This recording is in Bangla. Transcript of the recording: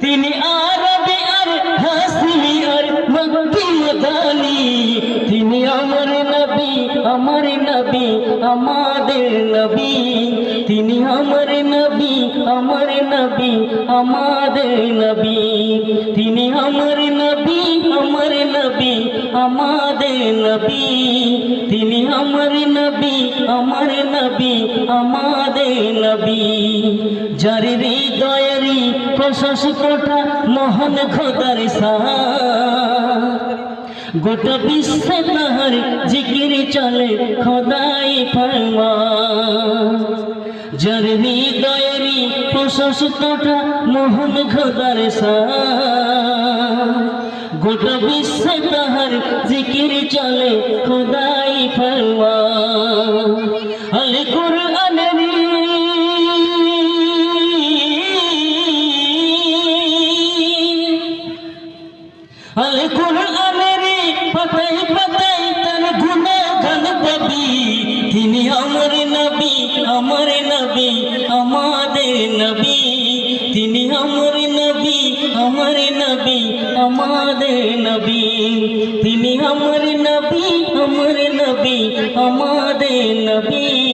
তিনি আরবি আর হাসমি আর মক্কি মদানি। তিনি আমার নবী, আমার নবী, আমাদের নবী। তিনি আমার নবী, আমার নবী, আমাদের নবী। তিনি আমার নবী, আমার নবী, আমাদের নবী। তিনি আমার নবী, আমার নবী, আমাদের নবী। যার হৃদয়েরই প্রশাসকটা মহান খোদার সাথ, গোটা বিশ্বে তাহার জিকির চলে খোদাই ফরমান। যার হৃদয়েরই প্রশাসকটা মহান খোদার সাথ, গোটা বিশ্বে তাহার জিকির চলে খোদাই ফরমান। আল কুরআনেরই আল কুরআনেরই পাতায় পাতায় তার গুণগান গাবি। তিনি আমার নবী, আমার নবী, আমাদের নবী। তিনি আমার নবী, আমার নবী, আমাদের নবী। তিনি আমার নবী, আমার নবী, আমাদের নবী।